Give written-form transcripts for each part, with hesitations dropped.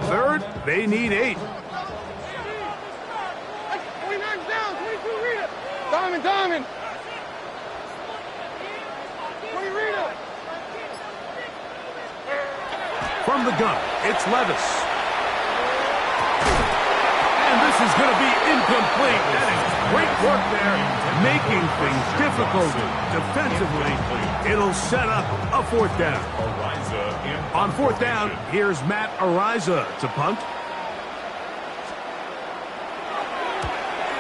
Third, they need 8. Diamond! From the gun, it's Levis. And this is going to be incomplete. That is great work there, making things difficult defensively. It'll set up a 4th down. On 4th down, here's Matt Ariza to punt.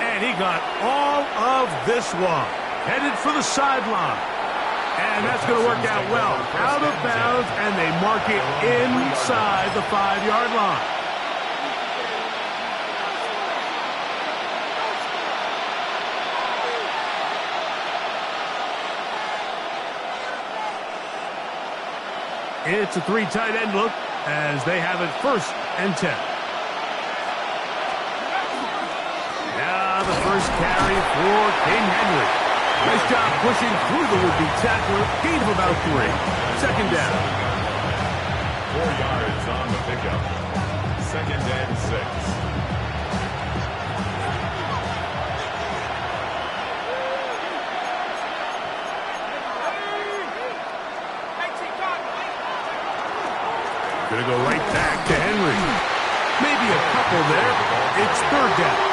And he got all of this one. Headed for the sideline. And that's going to work out well. Out of bounds, and they mark it inside the 5-yard line. It's a 3 tight end look as they have it 1st and 10. Now the first carry for King Henry. Nice job pushing through the would-be tackler. Gain of about 3. 2nd down. 4 yards on the pickup. 2nd and 6. Gonna go right back to Henry. Maybe a couple there. It's 3rd down.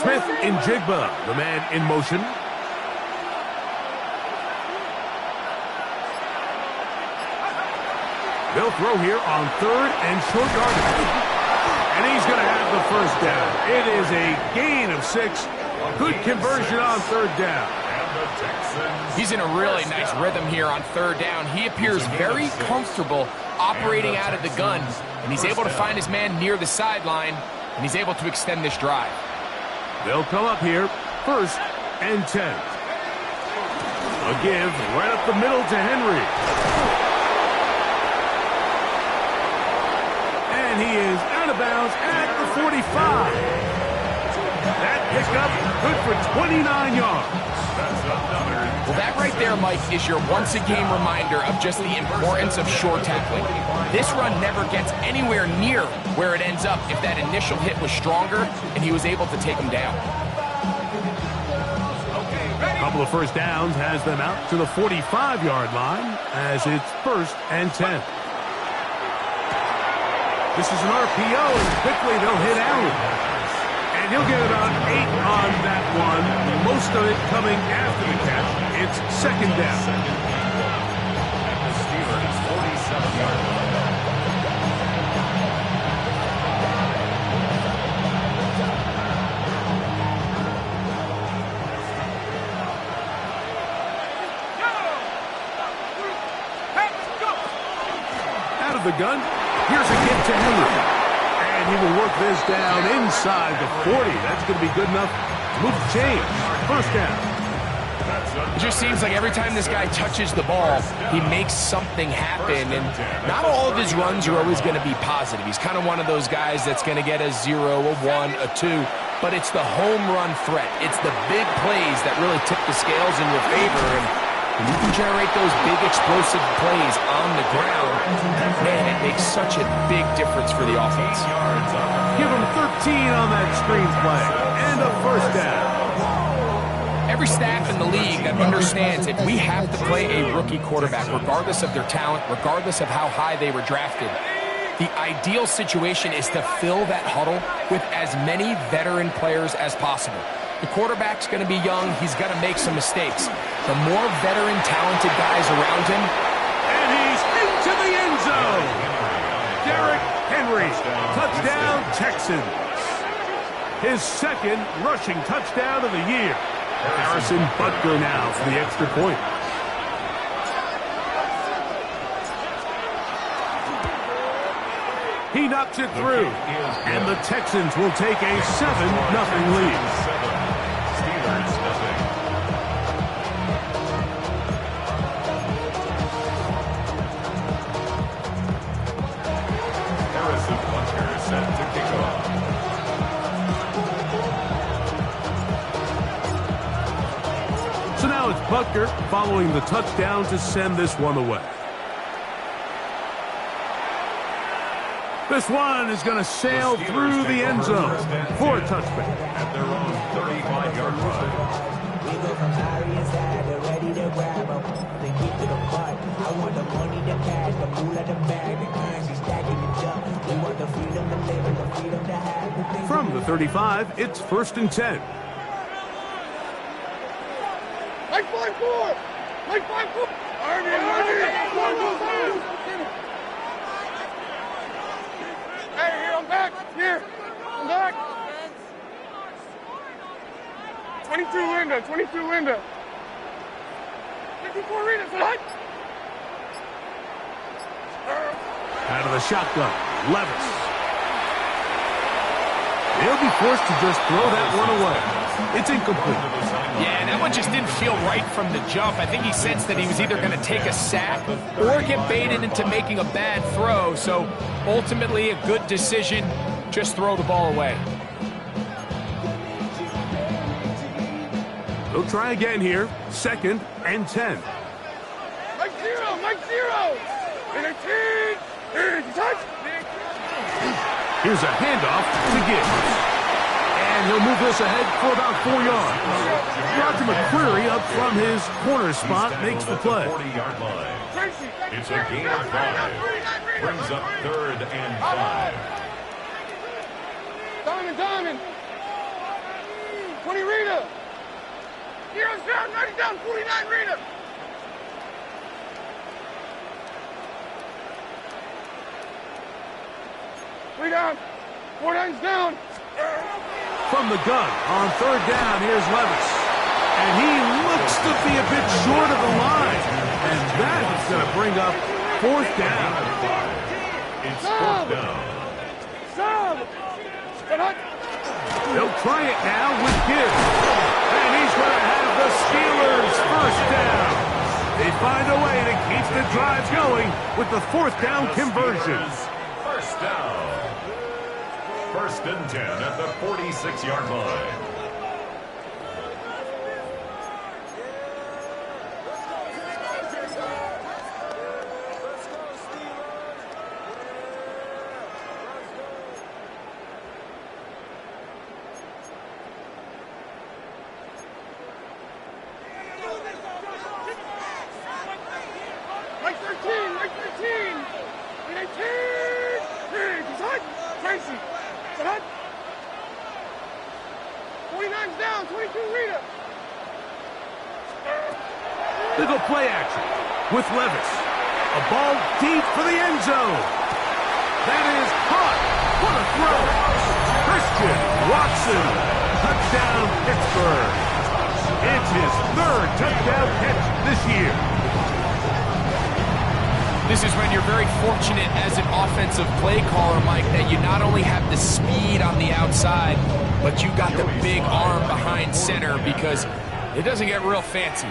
Smith in Jigba, the man in motion. They'll throw here on 3rd and short yardage. And he's going to have the 1st down. It is a gain of 6. Good conversion on 3rd down. He's in a really nice rhythm here on 3rd down. He appears very comfortable operating out of the gun. And he's able to find his man near the sideline. And he's able to extend this drive. They'll come up here, 1st and 10. A give right up the middle to Henry. And he is out of bounds at the 45. That pickup good for 29 yards. Well, that right there, Mike, is your once-a-game reminder of just the importance of short tackling. This run never gets anywhere near where it ends up if that initial hit was stronger and he was able to take him down. A couple of 1st downs has them out to the 45-yard line as it's 1st and 10. This is an RPO, and quickly they'll hit Allen. And he'll get about 8 on that one. Most of it coming after the catch. It's 2nd down. The Steelers' 47-yard line. Out of the gun, here's a give to Henry. And he will work this down inside the 40. That's going to be good enough to move the chains. 1st down. It just seems like every time this guy touches the ball, he makes something happen. And not all of his runs are always going to be positive. He's kind of one of those guys that's going to get a 0, a 1, a 2. But it's the home run threat. It's the big plays that really tip the scales in your favor. And when you can generate those big explosive plays on the ground, man, it makes such a big difference for the offense. Give him 13 on that screen play. And a 1st down. Every staff in the league that understands if we have to play a rookie quarterback, regardless of their talent, regardless of how high they were drafted, the ideal situation is to fill that huddle with as many veteran players as possible. The quarterback's going to be young. He's going to make some mistakes. The more veteran, talented guys around him. And he's into the end zone. Derrick Henry, touchdown Texans. His 2nd rushing touchdown of the year. Harrison Butker now for the extra point. He knocks it through, and the Texans will take a 7-0 lead. Steelers nothing. Harrison Butker set to kick off. So now it's Butker following the touchdown to send this one away. This one is going to sail through the end zone for a touchback. At their own 35-yard line. We go from high inside, they're ready to grab them. They get to the butt. I want the money, the cash, the fool at the bag, the currency stacking the jump. We want the freedom to live and the freedom to have the things. From the 35, it's 1st and 10. Like 5-4! Like 5-4! Army! Hey, here, I'm back! Here! I'm back! 22 Linda, 22 Linda. 54 Rita, son! Out of the shotgun, Levis. He'll be forced to just throw that one away. It's incomplete. Yeah, that one just didn't feel right from the jump. I think he sensed that he was either going to take a sack or get baited into making a bad throw. So ultimately a good decision, just throw the ball away. They'll try again here, 2nd and 10. Mike zero! And a team! Touch! Here's a handoff to Gibbs. And he'll move this ahead for about 4 yards. Roger McCreary up from his corner spot makes the play. 40-yard line. It's a gain of 5. Brings up 3rd and 5. Diamond! 20 Rita! Heroes down, 90 down, 49 Rita! Three down, 49's down! From the gun on 3rd down, here's Levis. And he looks to be a bit short of the line. And that is going to bring up 4th down. It's 4th down. Sub! They'll try it now with Gibbs. And he's going to have the Steelers 1st down. They find a way to keep the drive going with the 4th down conversion. 1st down. 1st and 10 at the 46-yard line. Mike 13! 18! Tracy! 49's down, 22 Rita. They go play action with Levis. A ball deep for the end zone. That is caught. What a throw. Christian Watson. Touchdown, Pittsburgh. It's his 3rd touchdown catch this year. This is when you're very fortunate as an offensive play caller, Mike, that you not only have the speed on the outside, but you got the big arm behind center, because it doesn't get real fancy.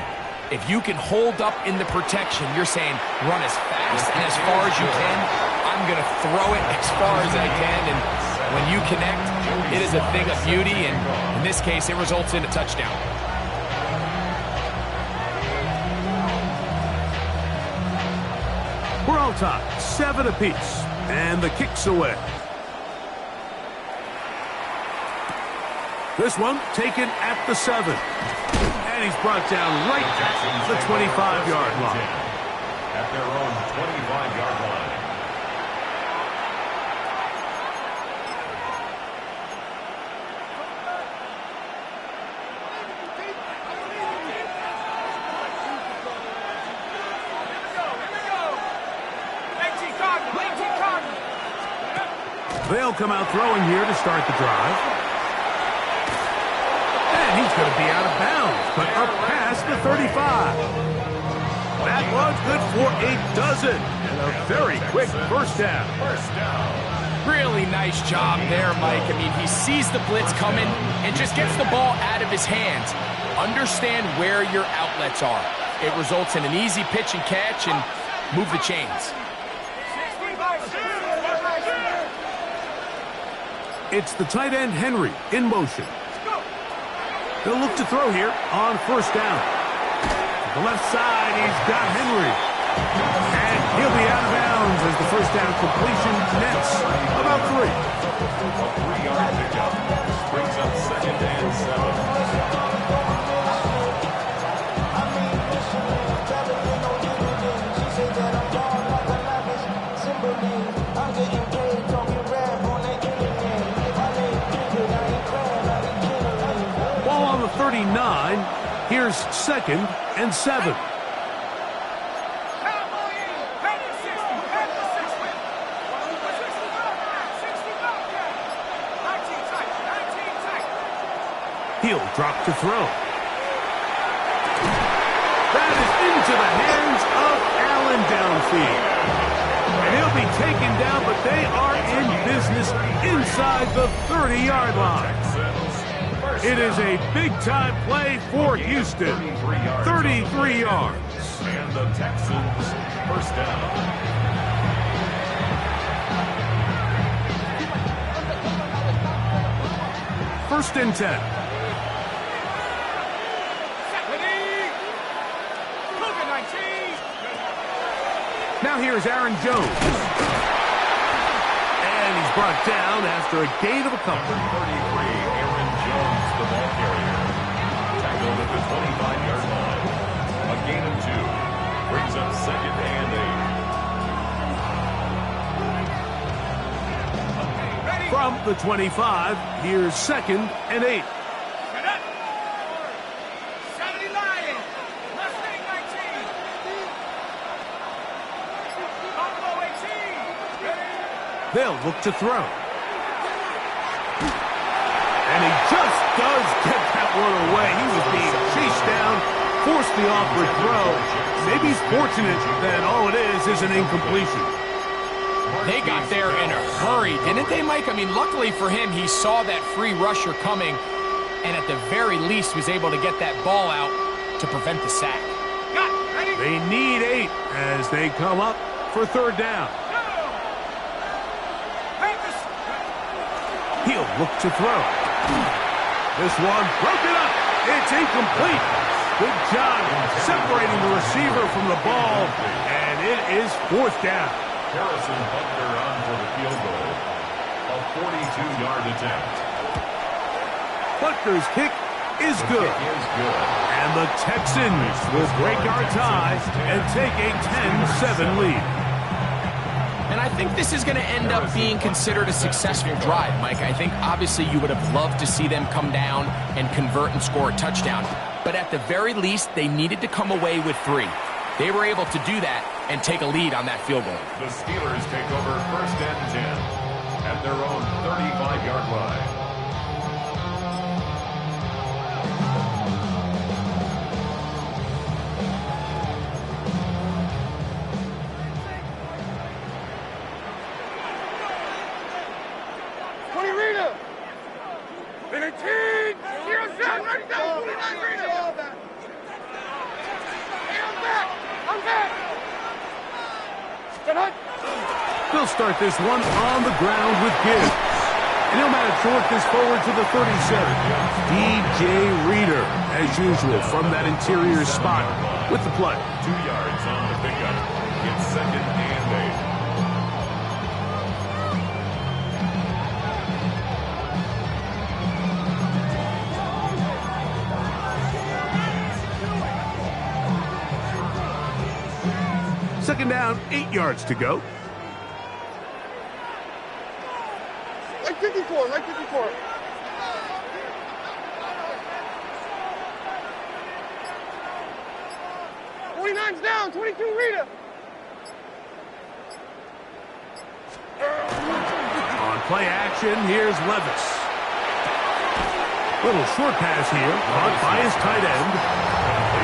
If you can hold up in the protection, you're saying run as fast and as far as you can. I'm going to throw it as far as I can, and when you connect, it is a thing of beauty, and in this case, it results in a touchdown. We're all tied, 7 apiece, and the kick's away. This one taken at the 7. And he's brought down right at the 25-yard line. At their own 25-yard line. They'll come out throwing here to start the drive. And he's going to be out of bounds, but up past the 35. That was good for a dozen. And a very quick 1st down. 1st down. Really nice job there, Mike. I mean, he sees the blitz coming and just gets the ball out of his hands. Understand where your outlets are. It results in an easy pitch and catch and move the chains. It's the tight end, Henry, in motion. They'll look to throw here on first down. To the left side, he's got Henry. And he'll be out of bounds as the first down completion nets about 3. A 3-yard pickup brings up 2nd and 7. Ball on the 39. Here's 2nd and 7. He'll drop to throw. That is into the hands of Allen downfield. And he'll be taken down, but they are in business inside the 30-yard line. It is a big-time play for Houston. 33 yards. And the Texans first down. First and 10. Now here's Aaron Jones. And he's brought down after a gain of a couple. 33, Aaron Jones, the ball carrier. Tackled at the 25-yard line. A gain of 2. Brings up 2nd and 8. From the 25, here's 2nd and 8. They'll look to throw. And he just does get that one away. He was being chased down, forced the awkward throw. Maybe he's fortunate that all it is an incompletion. They got there in a hurry, didn't they, Mike? I mean, luckily for him, he saw that free rusher coming and at the very least was able to get that ball out to prevent the sack. They need 8 as they come up for 3rd down. He'll look to throw. This one broken up. It's incomplete. Good job separating the receiver from the ball, and it is 4th down. Harrison Butler on for the field goal. A 42-yard attempt. Butler's kick is good. And the Texans will break our tie and take a 10-7 lead. And I think this is going to end up being considered a successful drive, Mike. I think obviously you would have loved to see them come down and convert and score a touchdown. But at the very least, they needed to come away with 3. They were able to do that and take a lead on that field goal. The Steelers take over 1st and 10 at their own 35-yard line. They'll start this one on the ground with Gibbs. And he'll manage to work this forward to the 37. DJ Reader, as usual, from that interior spot with the play. 2 yards on the pickup. It's 2nd and 8. Second down, 8 yards to go. Like 54, like 54. '29's down, 22 Rita. On play action, here's Levis. Little short pass here, caught by his tight end.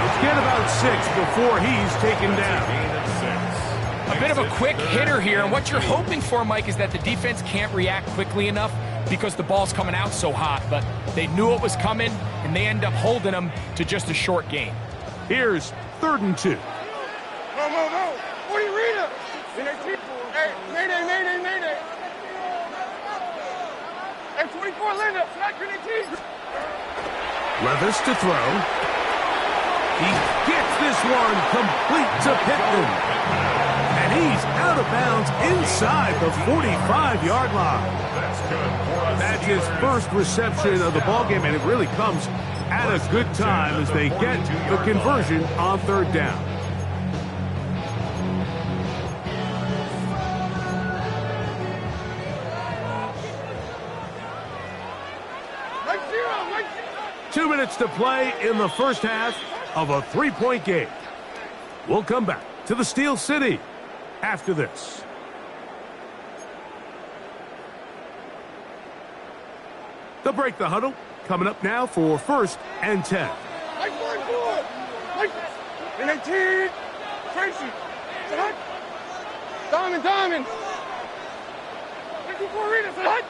Let's get about 6 before he's taken down. Gain of 6. A bit of a quick hitter here, and what you're hoping for, Mike, is that the defense can't react quickly enough because the ball's coming out so hot, but they knew it was coming, and they end up holding them to just a short gain. Here's 3rd and 2. No. What are you reading? Hey, mayday, mayday, mayday. Hey, 24, Linda. Levis to throw. He gets this one complete to Pittman. And he's out of bounds inside the 45-yard line. That's his first reception of the ballgame, and it really comes at a good time as they get the conversion on 3rd down. Like zero. 2 minutes to play in the first half of a 3-point game. We'll come back to the Steel City after this. They'll break the huddle. Coming up now for 1st and 10. Like 1-4. Like 18. Tracy. Set. Diamond. 54 Rita. Set.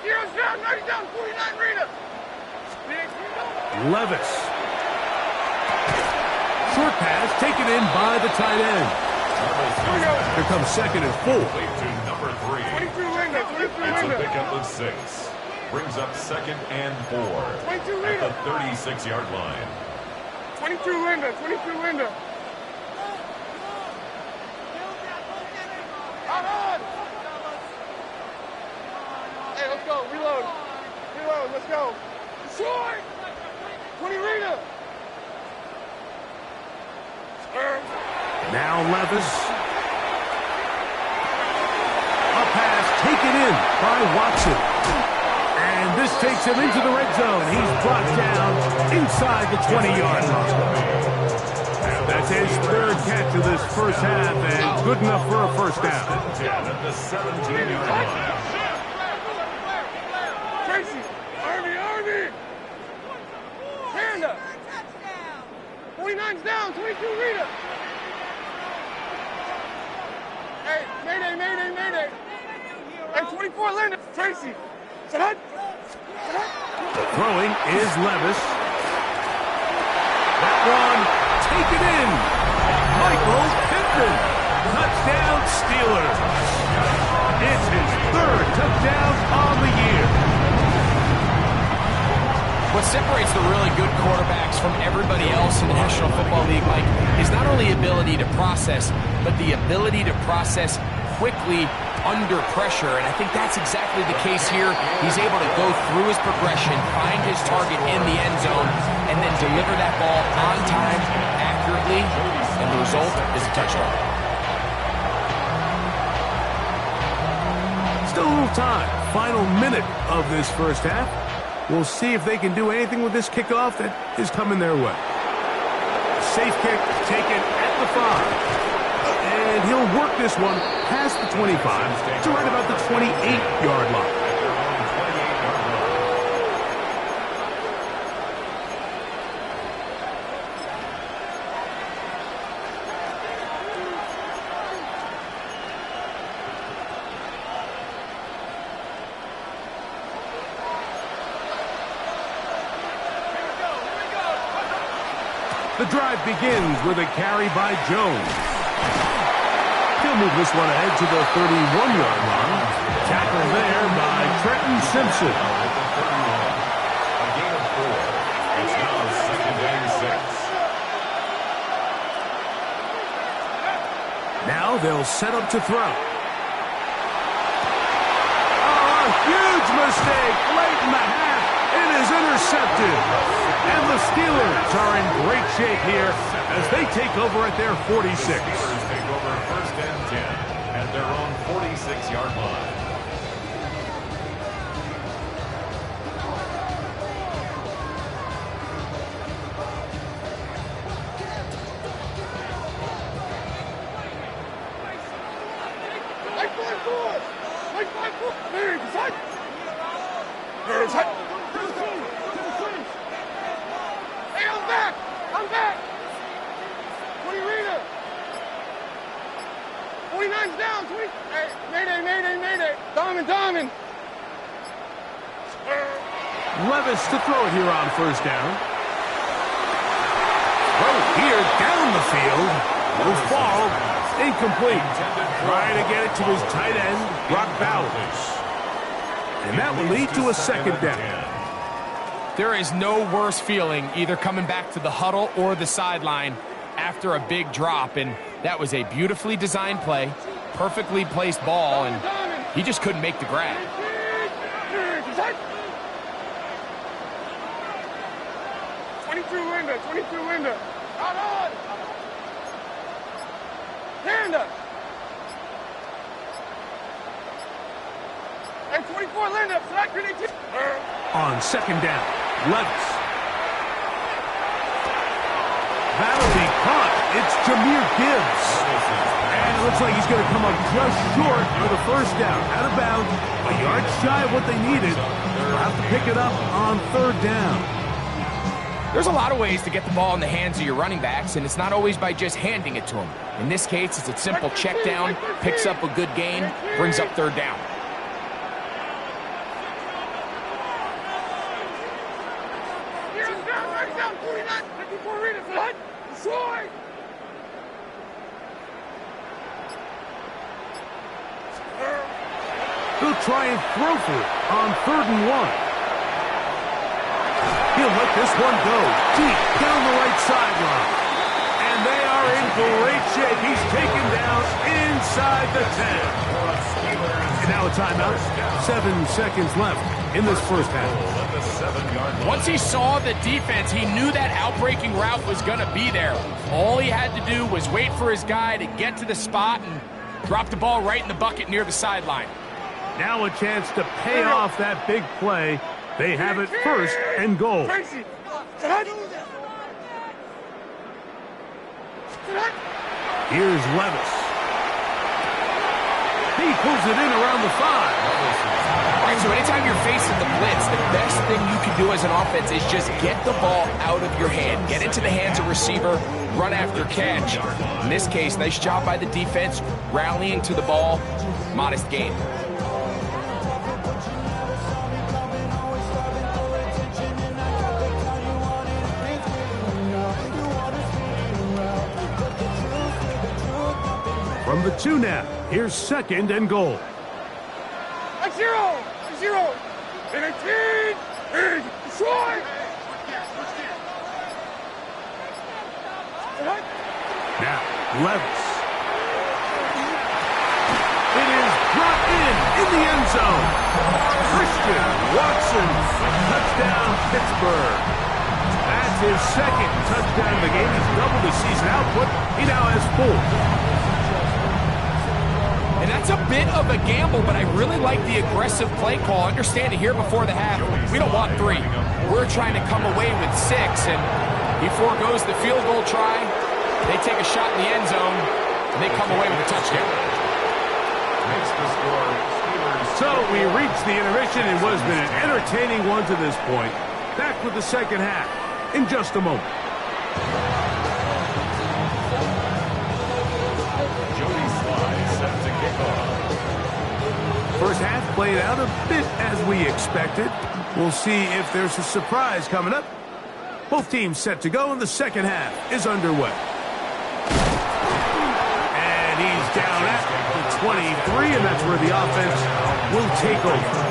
Heroes down. 90 down. 49 Rita. Levis. Short pass taken in by the tight end. Here comes 2nd and 4. Number 3. 22 Linda. 22 It's a Linda. pickup of 6. Brings up 2nd and 4 22 at the Linda. 36-yard line. 22 Linda. 22 Linda. On. Hey, let's go. Reload. Let's go. Short. 20 Rita. Now Levis. A pass taken in by Watson. And this takes him into the red zone. He's brought down inside the 20-yard line. That's his 3rd catch of this first half, and good enough for a first down. 10 at the 17-yard line. Tracy. Army. Panda. 49's down. 22 Rita. Hey, mayday. Hey, 24 Linda. Tracy. Set. Throwing is Levis. That one taken in. Michael Pittman. Touchdown Steelers. It's his 3rd touchdown on the year. What separates the really good quarterbacks from everybody else in the National Football League, Mike, is not only ability to process, but the ability to process quickly under pressure, and I think that's exactly the case here. He's able to go through his progression, find his target in the end zone, and then deliver that ball on time, accurately, and the result is a touchdown. Still a little time. Final minute of this first half. We'll see if they can do anything with this kickoff that is coming their way. Safe kick taken at the 5. And he'll work this one past the 25 to right about the 28-yard line. The drive begins with a carry by Jones. He'll move this one ahead to the 31-yard line. Tackle there by Trenton Simpson. A gain of 4. It's now 2nd and 6. Now they'll set up to throw. Oh, a huge mistake late in the half. It is intercepted. And the Steelers are in great shape here as they take over at their 46. Steelers take over 1st and 10 at their own 46-yard line. Hey, I'm back. What do you read it? 29's down. 20. Hey, mayday. Diamond. Levis to throw it here on first down. Throw here down the field. No fall. Incomplete. Trying to get it to his tight end, Brock Bowers. And that will lead to a second down. There is no worse feeling either coming back to the huddle or the sideline after a big drop. And that was a beautifully designed play, perfectly placed ball, and he just couldn't make the grab. 22 Linda. Out on. Hand up. Hey, 24 Linda. On second down, Levis. That'll be caught. It's Jahmyr Gibbs. And it looks like he's going to come up just short for the first down. Out of bounds, a yard shy of what they needed. They'll have to pick it up on third down. There's a lot of ways to get the ball in the hands of your running backs, and it's not always by just handing it to them. In this case, it's a simple check down, picks up a good gain, brings up third down. He'll try and throw for it on 3rd and 1. He'll let this one go deep down the right sideline. And they are in great shape. He's taken down inside the 10. And now a timeout. 7 seconds left in this first half. Once he saw the defense, he knew that outbreaking route was going to be there. All he had to do was wait for his guy to get to the spot and drop the ball right in the bucket near the sideline. Now a chance to pay off that big play. They have it 1st and goal. Here's Levis. He pulls it in around the 5. All right, so anytime you're facing the blitz, the best thing you can do as an offense is just get the ball out of your hand. Get into the hands of receiver, run after catch. In this case, nice job by the defense, rallying to the ball, modest gain. From the 2 now, here's 2nd and goal. Zero. 18. Short. Now, Levis. It is brought in the end zone. Christian Watson, touchdown Pittsburgh. That's his 2nd touchdown of the game. He's doubled his season output. He now has 4. And that's a bit of a gamble, but I really like the aggressive play call. Understand it here before the half. We don't want 3. We're trying to come away with 6, and he foregoes the field goal try. They take a shot in the end zone, and they come away with a touchdown. So we reached the intermission. It was been an entertaining one to this point. Back with the second half in just a moment. First half played out a bit as we expected. We'll see if there's a surprise coming up. Both teams set to go, and the second half is underway. And he's down at the 23, and that's where the offense will take over.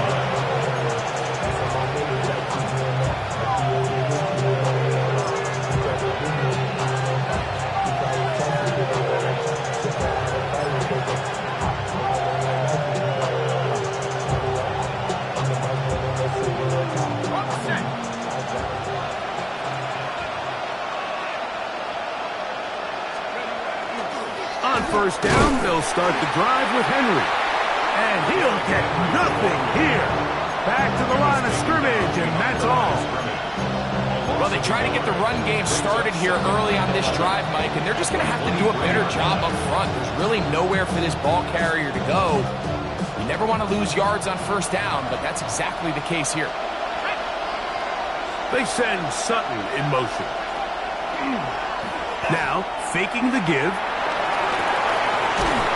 First down, they'll start the drive with Henry. And he'll get nothing here. Back to the line of scrimmage, and that's all. Well, they try to get the run game started here early on this drive, Mike, and they're just going to have to do a better job up front. There's really nowhere for this ball carrier to go. You never want to lose yards on first down, but that's exactly the case here. They send Sutton in motion. Now, faking the give.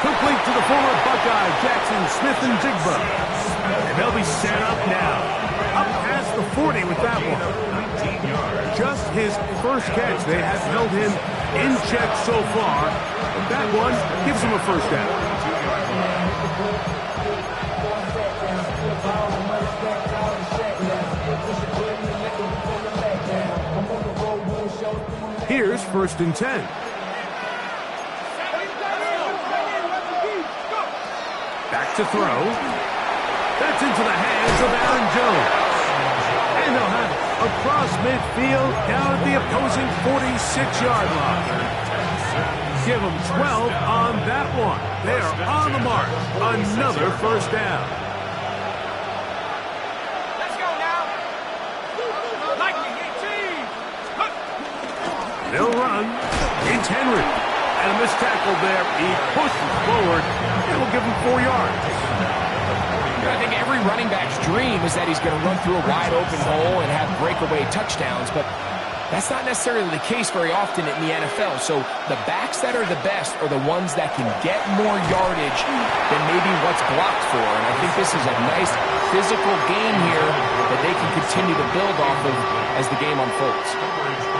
Complete to the former Buckeye, Jackson Smith and Jigba. And they'll be set up now. Up past the 40 with that one. Just his first catch. They have held him in check so far. But that one gives him a first down. Here's 1st and 10. Back to throw. That's into the hands of Aaron Jones. And they'll have it across midfield down at the opposing 46-yard line. Give them 12 on that one. They are on the mark. Another first down. Let's go now. Like the 18. They'll run. It's Henry. And a missed tackle there. He pushes forward. It will give him 4 yards. I think every running back's dream is that he's going to run through a wide open hole and have breakaway touchdowns, but that's not necessarily the case very often in the NFL. So the backs that are the best are the ones that can get more yardage than maybe what's blocked for. And I think this is a nice physical game here that they can continue to build off of as the game unfolds.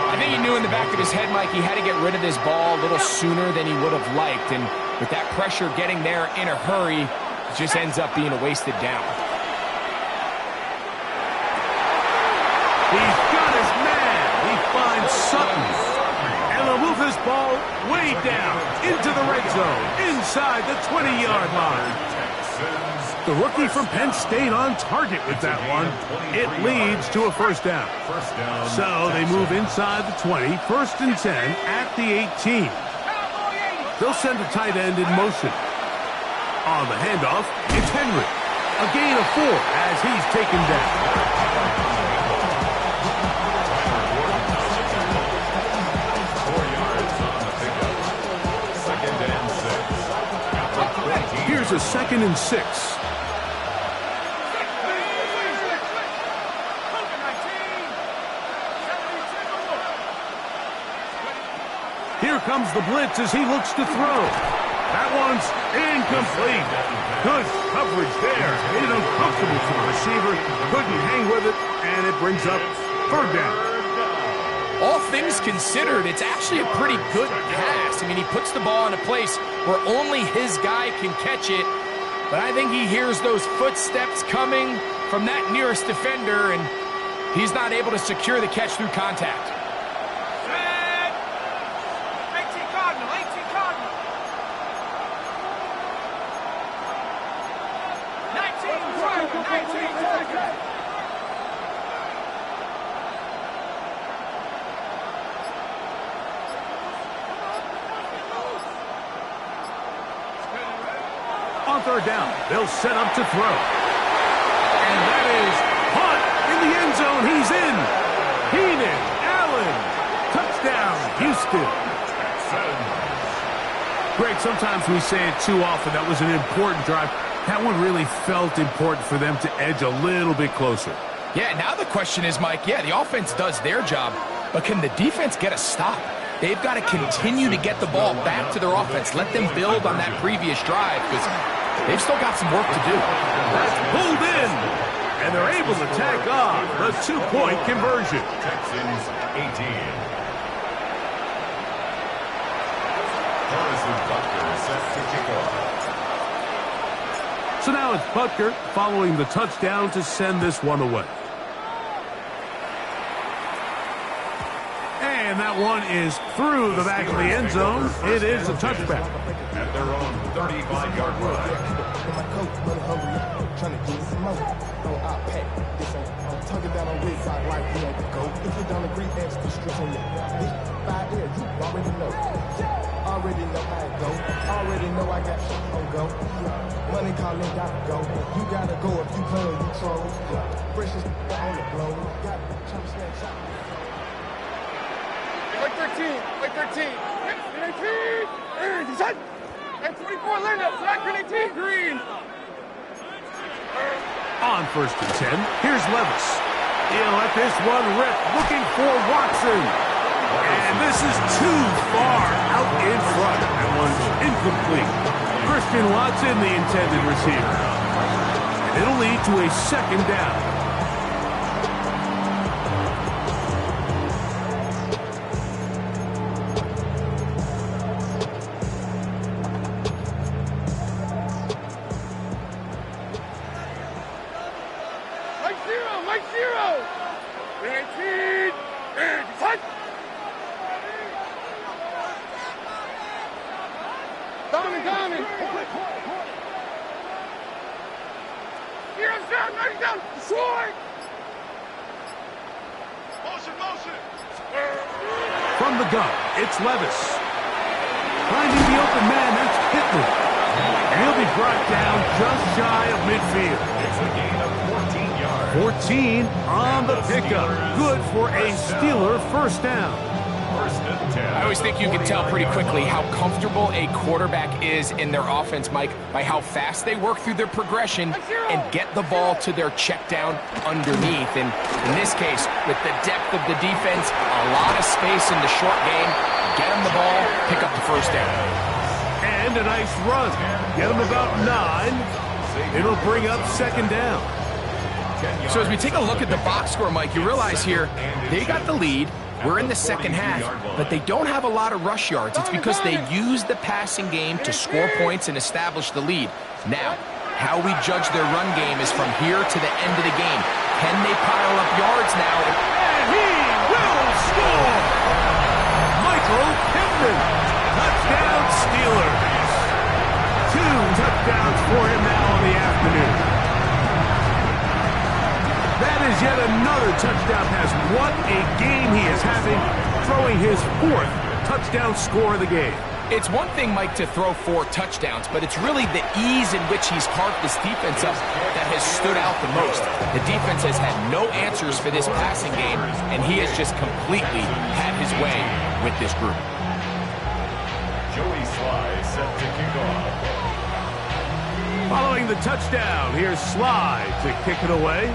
I think he knew in the back of his head, Mike, he had to get rid of this ball a little sooner than he would have liked. And with that pressure getting there in a hurry, it just ends up being a wasted down. He's got his man. He finds Sutton. And they'll move this ball way down into the red zone, inside the 20-yard line. The rookie from Penn State on target with that one. It leads to a first down. So they move inside the 20, 1st and 10 at the 18. They'll send a tight end in motion. On the handoff, it's Henry. A gain of 4 as he's taken down. Here's a 2nd and 6. Here comes the blitz as he looks to throw. That one's incomplete. Good coverage there. Made it uncomfortable for the receiver. Couldn't hang with it, and it brings up 3rd down. All things considered, it's actually a pretty good pass. I mean, he puts the ball in a place where only his guy can catch it. But I think he hears those footsteps coming from that nearest defender, and he's not able to secure the catch through contact. 18 Cardinal, 18 Cardinal. 19 Cardinal, 19 Cardinal. On 3rd down, they'll set up to throw. And that is Hunt in the end zone. He's in. Keenan Allen. Touchdown, Houston. Greg, sometimes we say it too often. That was an important drive. That one really felt important for them to edge a little bit closer. Yeah, now the question is, Mike, yeah, the offense does their job, but can the defense get a stop? They've got to continue to get the ball back to their offense. Let them build on that previous drive because they've still got some work to do. That's pulled in, and they're able to tack on the 2-point conversion. Texans 18. Harrison Butker set to kick off. So now it's Butker following the touchdown to send this one away. And that one is through the back of the end zone. It is a touchback. At their own 35-yard line. Tugging down on his side like he ain't the GOAT. If you don't agree, ask the streets on your bitch. 5 years, you already know. Already know how it go. Already know I got shit on go. Money calling, gotta go. You gotta go if you play or you troll. Fresh as on the blow. Got chump snap shot. Like 13, like 13. 19. He's on. And 24 Linda. Black green 18. Green. On 1st and 10, here's Levis. He'll let this one rip, looking for Watson. And this is too far out in front. That one's incomplete. Christian Watson, the intended receiver. And it'll lead to a second down. Mike zero. 18. And touch. Diamond. Hero's down, 90 down. Short. Motion. From the gun, it's Levis. Finding the open man, that's Pittman. And he'll be brought down just shy of midfield. It's a gain of 14 yards. 14 on the pickup. Good for a Steeler first down. First and 10. I always think you can tell pretty quickly how comfortable a quarterback is in their offense, Mike, by how fast they work through their progression and get the ball to their check down underneath. And in this case, with the depth of the defense, a lot of space in the short game, get them the ball, pick up the first down. And a nice run. Get them about 9. It'll bring up second down. So as we take a look at the box score, Mike, you realize here they got the lead. We're in the second half, but they don't have a lot of rush yards. It's because they use the passing game to score points and establish the lead. Now, how we judge their run game is from here to the end of the game. Can they pile up yards now? And he will score! Michael Pittman. Touchdown Steelers. 2 touchdowns for him now on the afternoon. That is yet another touchdown pass. What a game he is having, throwing his 4th touchdown score of the game. It's one thing, Mike, to throw 4 touchdowns, but it's really the ease in which he's carved this defense up that has stood out the most. The defense has had no answers for this passing game, and he has just completely had his way with this group. Joey Sly set to kick off. Following the touchdown, here's Sly to kick it away.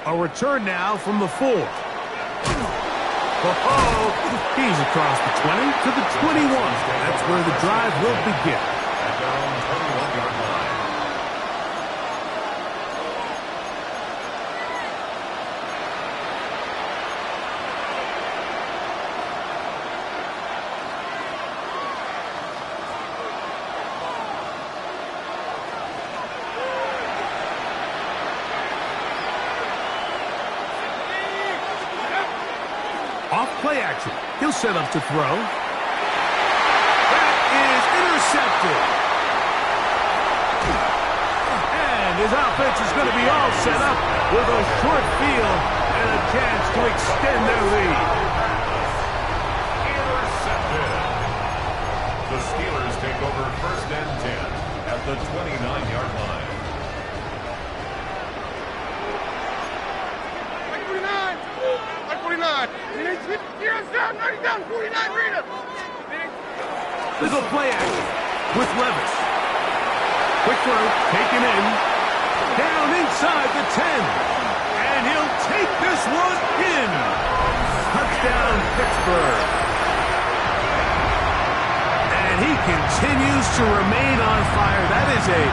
A return now from the 4. He's across the 20 to the 21. That's where the drive will begin. At their own 21-yard line. Off play action. He'll set up to throw. That is intercepted. And his offense is going to be all set up with a short field and a chance to extend their lead. Intercepted. The Steelers take over first and 10 at the 29-yard line. Like 49. Hero's down, 90 down, 49, Rita. Little play action with Levis. Quick throw, taken in. Down inside the 10. And he'll take this one in. Touchdown, Pittsburgh. And he continues to remain on fire. That is a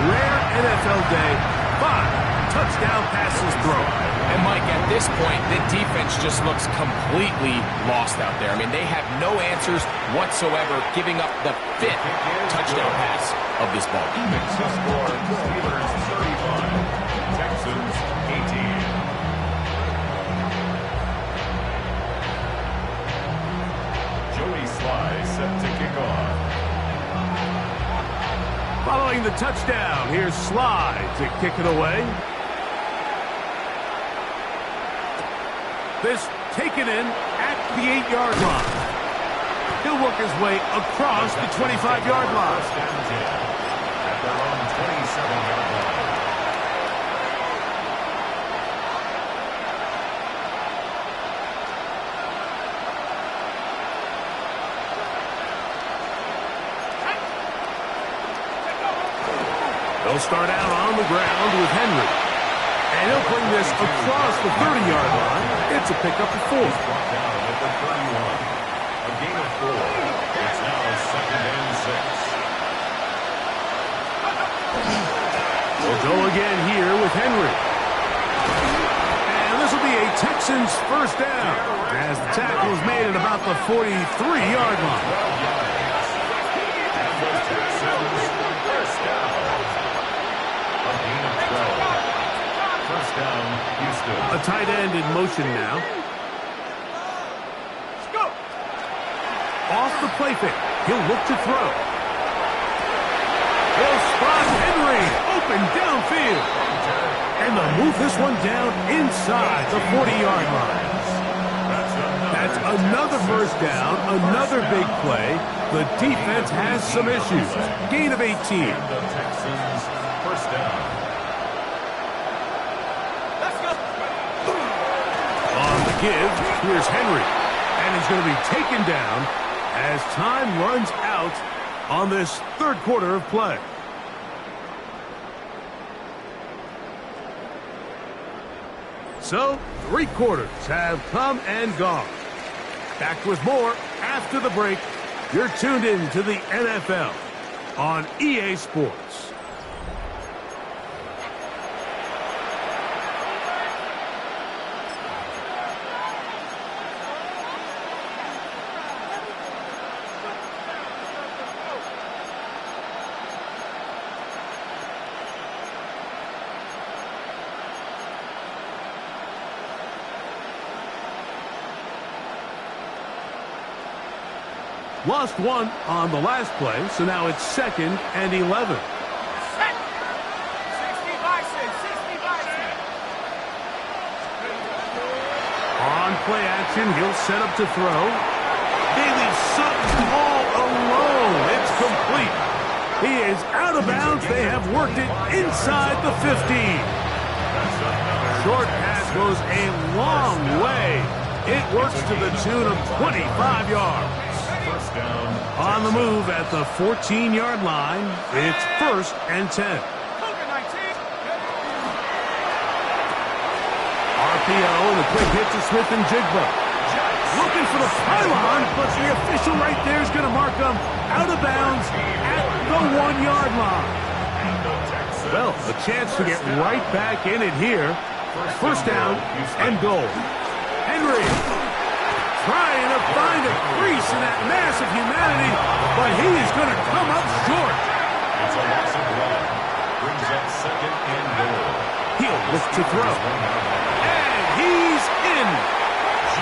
rare NFL day. 5 touchdown passes thrown. And, Mike, at this point, the defense just looks completely lost out there. I mean, they have no answers whatsoever, giving up the 5th touchdown pass of this ball. Makes the score Steelers 35, Texans 18. Joey Sly set to kick off. Following the touchdown, here's Sly to kick it away. This taken in at the 8-yard line. He'll work his way across the 25-yard line. First and 10 at their own 27-yard line. They'll start out on the ground with Henry. And he'll bring this across the 30-yard line. It's a pickup of 4. Brought down at the 31. A gain of 4. It's Go again here with Henry. And this will be a Texans first down as the tackle is made at about the 43-yard line. First down. A gain of 12. First down, Houston. A tight end in motion now. Off the play fake. He'll look to throw. He'll spot Henry. Open downfield. And they'll move this one down inside the 40-yard line. That's another first down, another big play. The defense has some issues. Gain of 18. And the Texans first down. On the give, here's Henry. And he's going to be taken down as time runs out on this third quarter of play. So, 3 quarters have come and gone. Back with more after the break. You're tuned in to the NFL on EA Sports. Lost one on the last play, so now it's 2nd and 11. On play action, he'll set up to throw. They leave Sutton all alone. It's complete. He is out of bounds. They have worked it inside the 15. Short pass goes a long way. It works to the tune of 25 yards. On the move at the 14-yard line, it's 1st and 10. RPO and a quick hit to Smith and Jigba. Looking for the pylon, but the official right there is going to mark them out of bounds at the 1-yard line. Well, a chance to get right back in it here. First down and goal. Henry trying to find a crease in that mass of humanity, but he is going to come up short. It's a loss of 1. Brings up 2nd and goal. He'll look to throw. And he's in.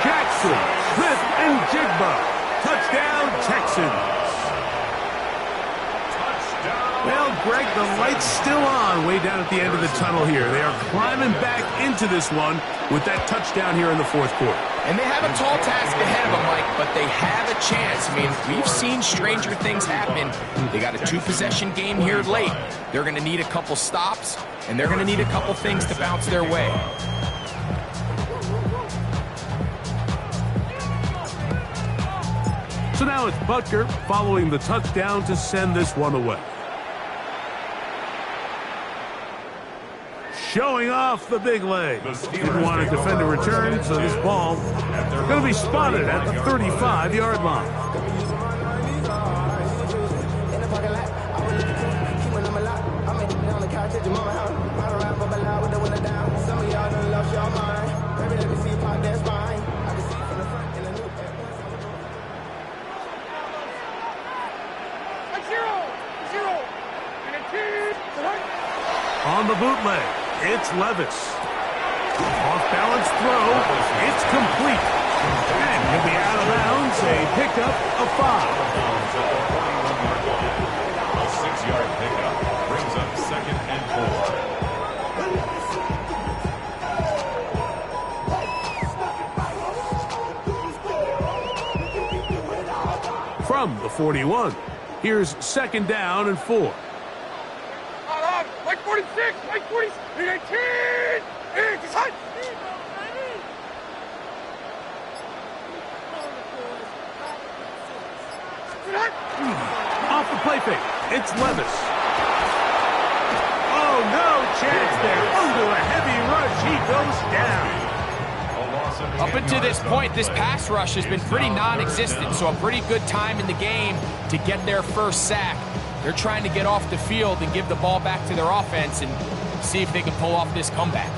Jackson, Smith, and Jigba. Touchdown, Texans. Well, Greg, the light's still on way down at the end of the tunnel here. They are climbing back into this one with that touchdown here in the 4th quarter. And they have a tall task ahead of them, Mike, but they have a chance. I mean, we've seen stranger things happen. They got a 2-possession game here late. They're going to need a couple stops, and they're going to need a couple things to bounce their way. So now it's Butker following the touchdown to send this one away. Showing off the big leg. Didn't want to defend a return, so this ball going to be spotted at the 35-yard line. On the bootleg, it's Levis. Off-balance throw, it's complete. And he'll be out of bounds, a pickup of 5. A 6-yard pickup brings up 2nd and 4. From the 41, here's 2nd down and 4. Like 46, like 40, 18, it's hot. Off the play fake, it's Levis. Oh, no chance there. Under a heavy rush, he goes down. Up until this point, this pass rush has been pretty non-existent, so a pretty good time in the game to get their first sack. They're trying to get off the field and give the ball back to their offense and see if they can pull off this comeback.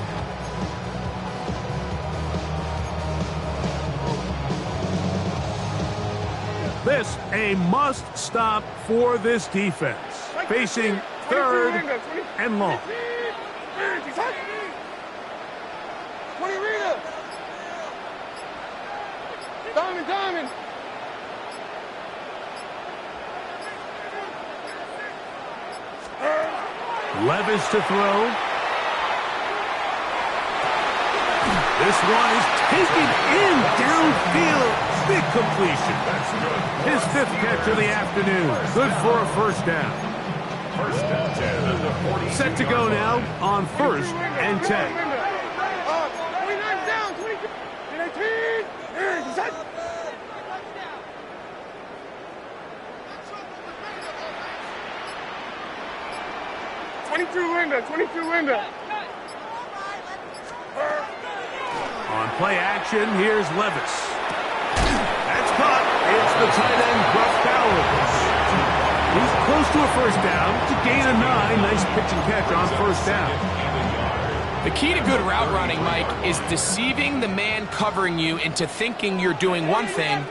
This a must-stop for this defense. Facing third and long. 20 Rita. Diamond. Levis to throw. This one is taken in downfield. Big completion. His 5th catch of the afternoon. Good for a first down. First and 10. Set to go now on 1st and 10. 29 down. 22. 22 Linda. On play action, here's Levis. That's caught. It's the tight end, Bruff Bowers. He's close to a first down to gain a 9. Nice pitch and catch on first down. The key to good route running, Mike, is deceiving the man covering you into thinking you're doing one thing,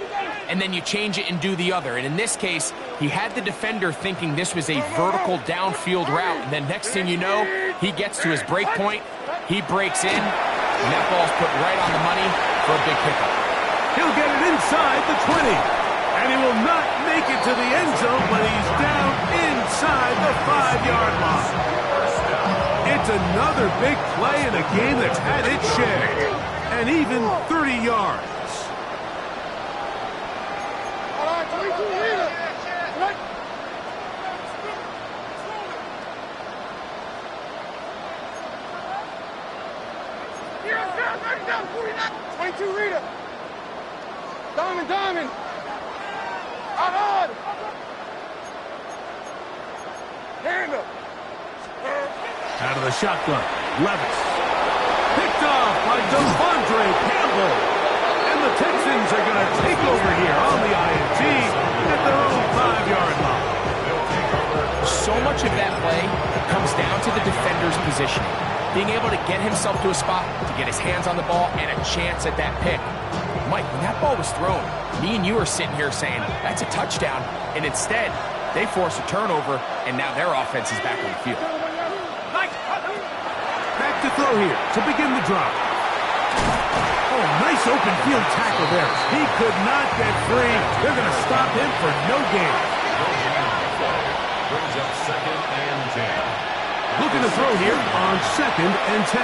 and then you change it and do the other. And in this case, he had the defender thinking this was a vertical downfield route, and then next thing you know, he gets to his break point, he breaks in, and that ball's put right on the money for a big pickup. He'll get it inside the 20, and he will not make it to the end zone, but he's down inside the 5-yard line. It's another big play in a game that's had its share, and even 30 yards. Down, 22 Rita. Diamond. Out. Hand up. Out of the shotgun, Levis. Picked off by Devondre Campbell. And the Texans are going to take over here on the INT at their own 5-yard line. So much of that play comes down to the defender's positioning. Being able to get himself to a spot, to get his hands on the ball, and a chance at that pick. Mike, when that ball was thrown, me and you are sitting here saying, that's a touchdown, and instead, they force a turnover, and now their offense is back on the field. Back to throw here to begin the drive. Oh, nice open field tackle there. He could not get free. They're going to stop him for no gain. Brings up 2nd and 10. Looking to throw here on 2nd and 10.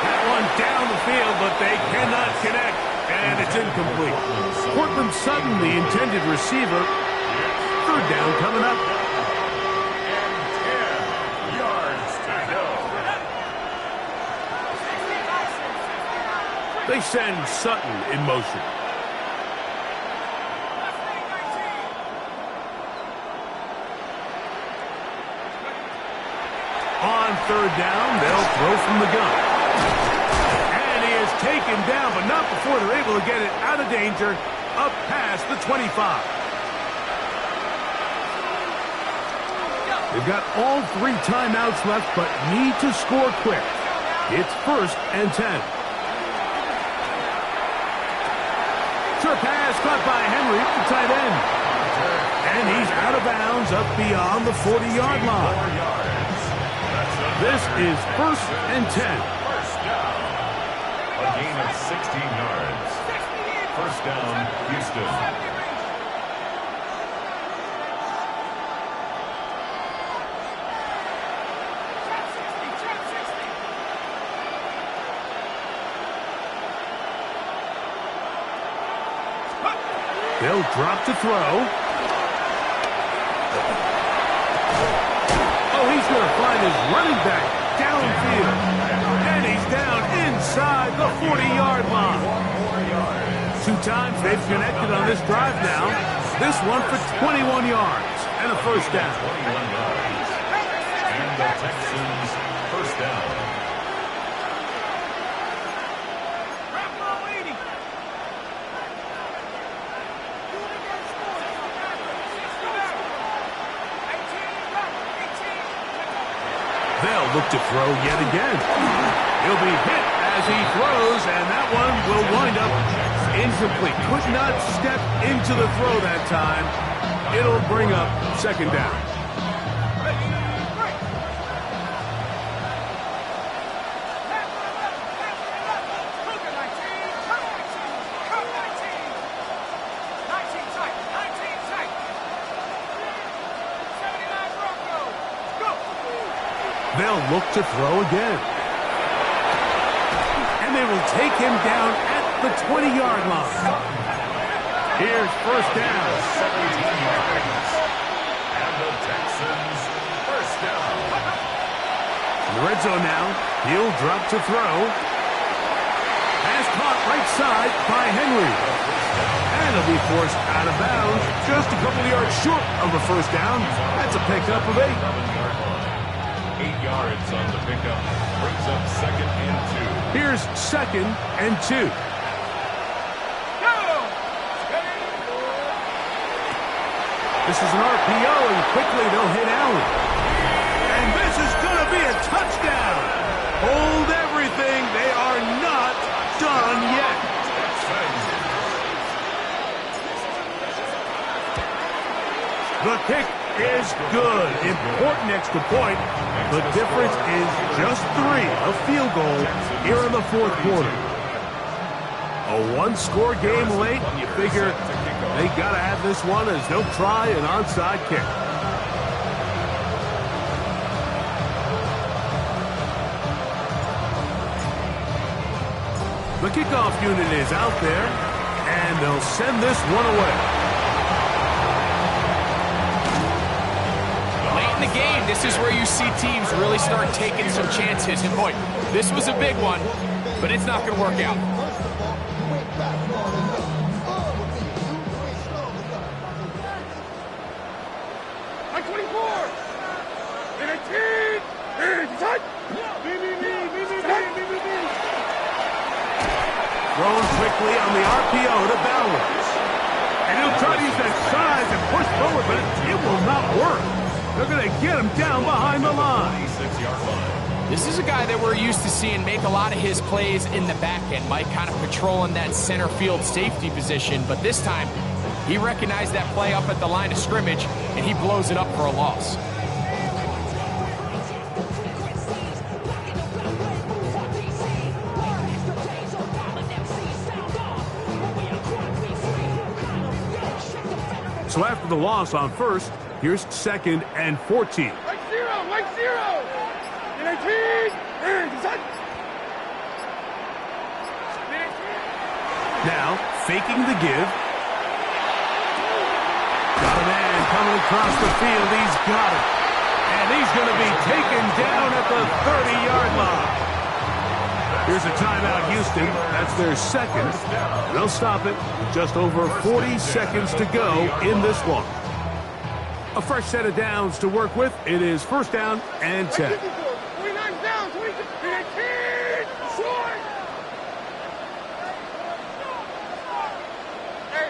That one down the field, but they cannot connect, and it's incomplete. Cortland Sutton, the intended receiver. 3rd down coming up. And 10 yards to go. They send Sutton in motion. On 3rd down, they'll throw from the gun. And he is taken down, but not before they're able to get it out of danger, up past the 25. They've got all 3 timeouts left, but need to score quick. It's 1st and 10. Short pass caught by Henry, the tight end. And he's out of bounds up beyond the 40-yard line. This is 1st and 10. First down. A gain of 16 yards. First down, Houston. They'll drop to throw. Oh, he's going to find his running back downfield. And he's down inside the 40-yard line. 2 times they've connected on this drive now. This one for 21 yards and a first down. 21 yards. And the Texans first down. They'll look to throw yet again. He'll be hit as he throws, and that one will wind up incomplete. Could not step into the throw that time. It'll bring up second down. They'll look to throw again. And they will take him down at the 20-yard line. Here's first down. 17 yards. And the Texans first down. In the red zone now. He'll drop to throw. Pass caught right side by Henry. And he'll be forced out of bounds. Just a couple of yards short of a first down. That's a pickup of 8. 8 yards on the pickup. Brings up second and 2. Here's second and 2. This is an RPO, and quickly they'll hit Allen. And this is going to be a touchdown. Hold everything. They are not done yet. The kick is good. Important extra point. The difference is just 3. A field goal here in the fourth quarter. A one-score game late. You figure they got to have this one as they'll try an onside kick. The kickoff unit is out there, and they'll send this one away. The game, this is where you see teams really start taking some chances. And boy, this was a big one, but it's not going to work out. Thrown quickly on the RPO to Bowers. And he'll try to use that size and push forward, but it will not work. They're going to get him down behind the line. 26-yard line. This is a guy that we're used to seeing make a lot of his plays in the back end. Mike kind of patrolling that center field safety position, but this time he recognized that play up at the line of scrimmage, and he blows it up for a loss. So after the loss on first, here's second and 14. Mike zero. Now, faking the give. Got a man coming across the field. He's got it. And he's going to be taken down at the 30-yard line. Here's a timeout, Houston. That's their second. They'll stop it. Just over 40 seconds to go in this one. A fresh set of downs to work with. It is first down and 10. 29 down, 22, 18, short. Hey,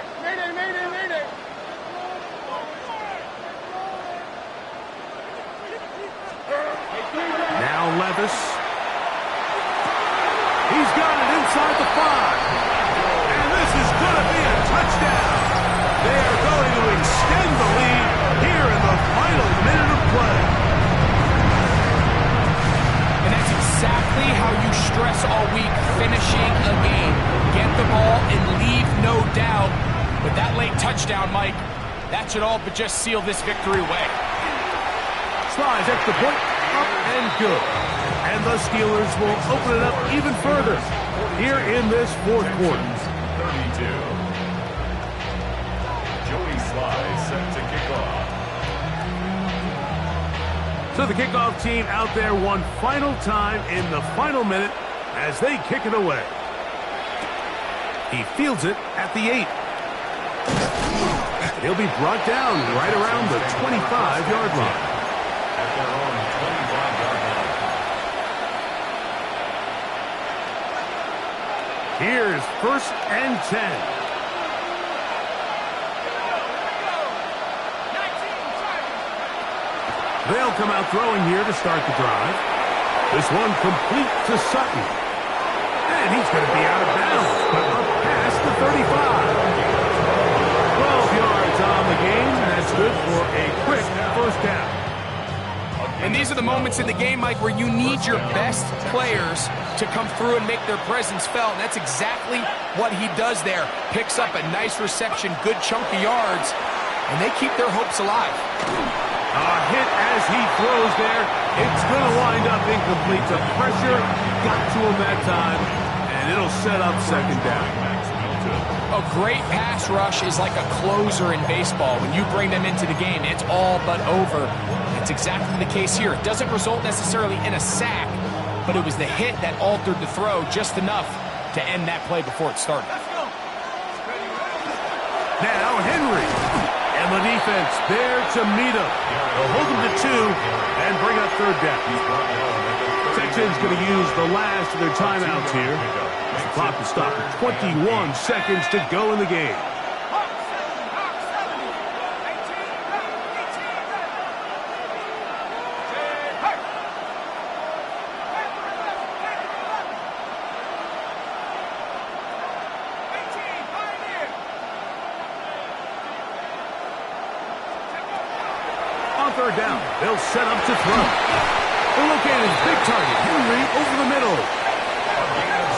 mayday. Now Levis. He's got it inside the 5. And this is going to be a touchdown. They are going to extend the lead here in the final minute of play. And that's exactly how you stress all week, finishing a game. Get the ball and leave no doubt. But that late touchdown, Mike, that should all but just seal this victory away. Slides extra point, up and good. And the Steelers will open it up even further here in this fourth quarter. 32. Joey Sly set to kick off. So the kickoff team out there one final time in the final minute as they kick it away. He fields it at the 8. He'll be brought down right around the 25-yard line. At their own 25-yard line. Here's first and 10. They'll come out throwing here to start the drive. This one complete to Sutton. And he's going to be out of bounds, but up past the 35. 12 yards on the game. That's good for a quick first down. And these are the moments in the game, Mike, where you need your best players to come through and make their presence felt. And that's exactly what he does there. Picks up a nice reception, good chunk of yards, and they keep their hopes alive. A hit as he throws there. It's going to wind up incomplete. The pressure got to him that time, and it'll set up second down. A great pass rush is like a closer in baseball. When you bring them into the game, it's all but over. That's exactly the case here. It doesn't result necessarily in a sack, but it was the hit that altered the throw just enough to end that play before it started. Now Henry. And the defense there to meet him. They'll hold him to 2 and bring up third down. Texans going to use the last of their timeouts here. The clock will stop at 21 seconds to go in the game. Third down. They'll set up to throw. They'll look at his big target, Henry, over the middle.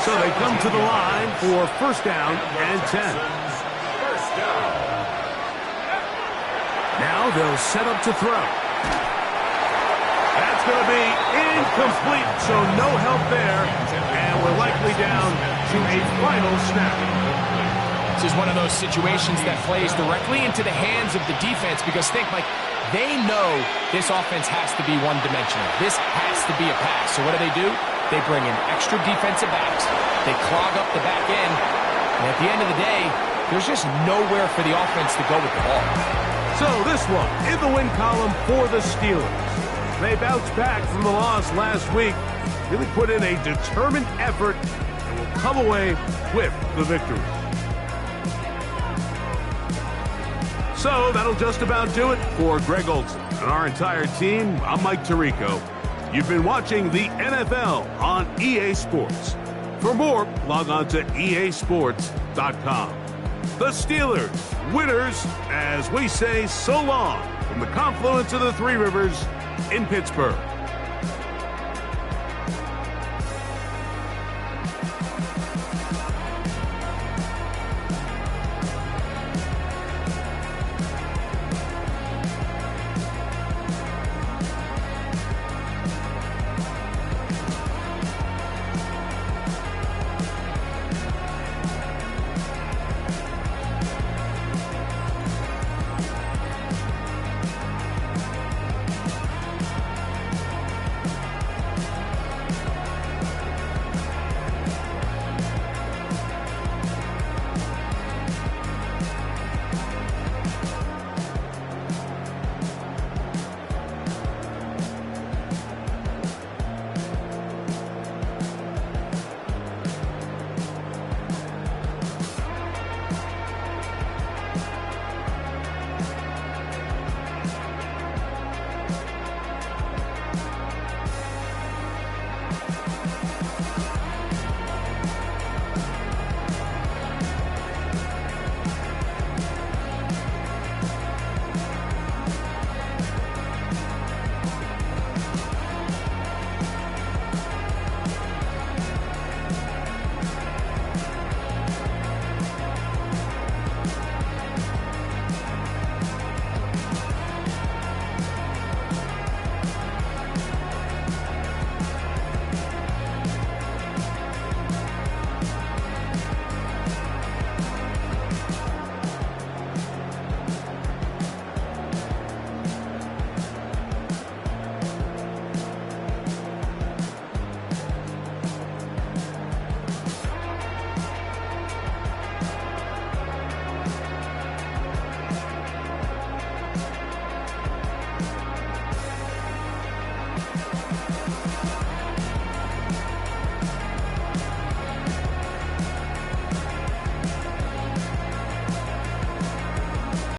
So they come to the line for first down and 10. Now they'll set up to throw. That's going to be incomplete, so no help there. And we're likely down to a final snap. This is one of those situations that plays directly into the hands of the defense because think, Mike, they know this offense has to be one-dimensional. This has to be a pass. So what do? They bring in extra defensive backs. They clog up the back end. And at the end of the day, there's just nowhere for the offense to go with the ball. So this one in the win column for the Steelers. They bounced back from the loss last week. Really put in a determined effort and will come away with the victory. So that'll just about do it for Greg Olson and our entire team. I'm Mike Tirico. You've been watching the NFL on EA Sports. For more, log on to easports.com. The Steelers, winners, as we say so long from the confluence of the Three Rivers in Pittsburgh.